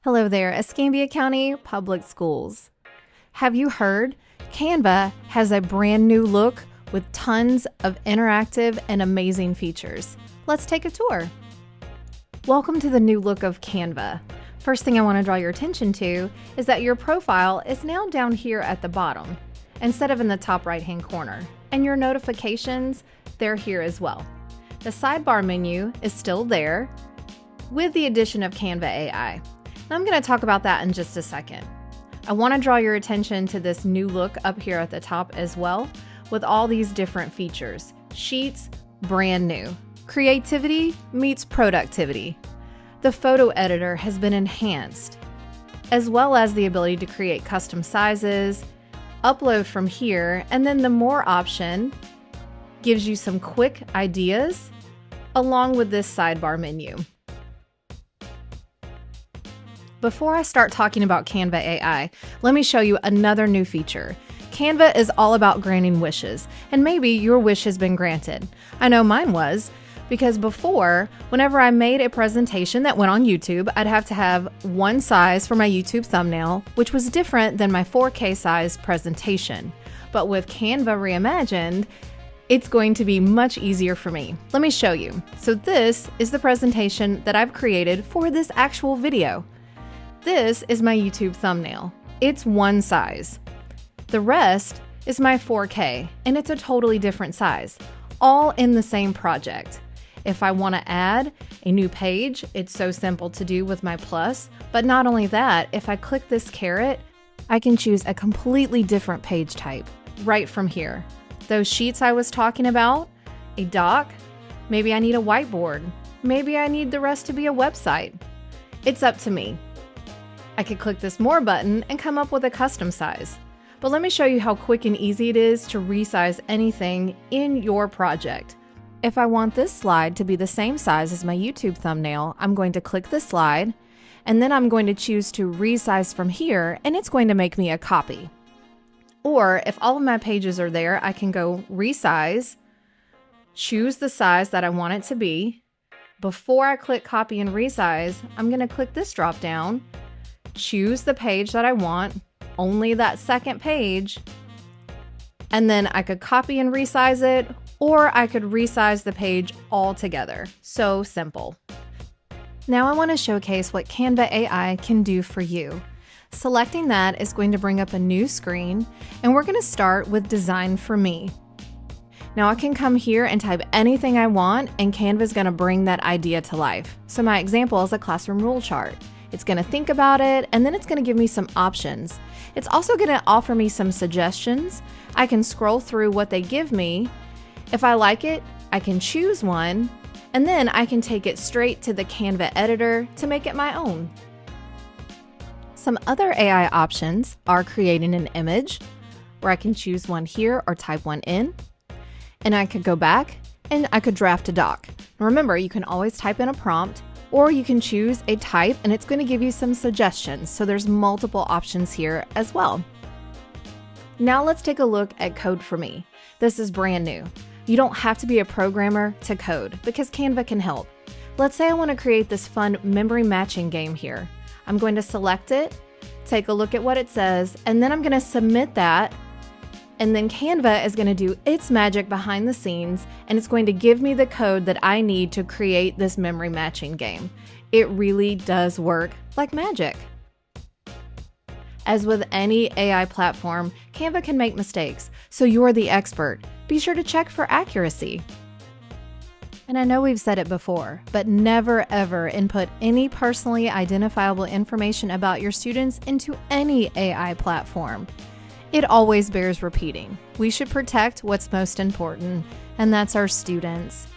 Hello there, Escambia County Public Schools. Have you heard? Canva has a brand new look with tons of interactive and amazing features. Let's take a tour. Welcome to the new look of Canva. First thing I want to draw your attention to is that your profile is now down here at the bottom instead of in the top right-hand corner. And your notifications, they're here as well. The sidebar menu is still there with the addition of Canva AI. I'm going to talk about that in just a second. I want to draw your attention to this new look up here at the top as well, with all these different features. Sheets, brand new. Creativity meets productivity. The photo editor has been enhanced, as well as the ability to create custom sizes, upload from here, and then the More option gives you some quick ideas along with this sidebar menu. Before I start talking about Canva AI, let me show you another new feature. Canva is all about granting wishes, and maybe your wish has been granted. I know mine was, because before, whenever I made a presentation that went on YouTube, I'd have to have one size for my YouTube thumbnail, which was different than my 4K size presentation. But with Canva Reimagined, it's going to be much easier for me. Let me show you. So this is the presentation that I've created for this actual video. This is my YouTube thumbnail. It's one size. The rest is my 4K, and it's a totally different size, all in the same project. If I want to add a new page, it's so simple to do with my plus, but not only that, if I click this caret, I can choose a completely different page type right from here. Those sheets I was talking about, a doc, maybe I need a whiteboard, maybe I need the rest to be a website. It's up to me. I could click this More button and come up with a custom size. But let me show you how quick and easy it is to resize anything in your project. If I want this slide to be the same size as my YouTube thumbnail, I'm going to click the slide, and then I'm going to choose to resize from here, and it's going to make me a copy. Or if all of my pages are there, I can go resize, choose the size that I want it to be. Before I click copy and resize, I'm going to click this drop down, choose the page that I want, only that second page, and then I could copy and resize it, or I could resize the page altogether. So simple. Now I want to showcase what Canva AI can do for you. Selecting that is going to bring up a new screen, and we're going to start with Design for Me. Now I can come here and type anything I want, and Canva is going to bring that idea to life. So my example is a classroom rule chart. It's going to think about it, and then it's going to give me some options. It's also going to offer me some suggestions. I can scroll through what they give me. If I like it, I can choose one, and then I can take it straight to the Canva editor to make it my own. Some other AI options are creating an image, where I can choose one here or type one in, and I could go back and I could draft a doc. Remember, you can always type in a prompt, or you can choose a type and it's going to give you some suggestions. So there's multiple options here as well. Now let's take a look at Code for Me. This is brand new. You don't have to be a programmer to code because Canva can help. Let's say I want to create this fun memory matching game here. I'm going to select it, take a look at what it says, and then I'm going to submit that. And then Canva is going to do its magic behind the scenes, and it's going to give me the code that I need to create this memory matching game. It really does work like magic. As with any AI platform, Canva can make mistakes, so you're the expert. Be sure to check for accuracy. And I know we've said it before, but never ever input any personally identifiable information about your students into any AI platform. It always bears repeating. We should protect what's most important, and that's our students.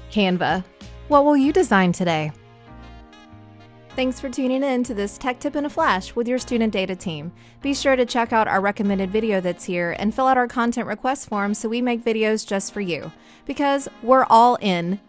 Canva, what will you design today? Thanks for tuning in to this Tech Tip in a Flash with your student data team. Be sure to check out our recommended video that's here and fill out our content request form so we make videos just for you. Because we're all in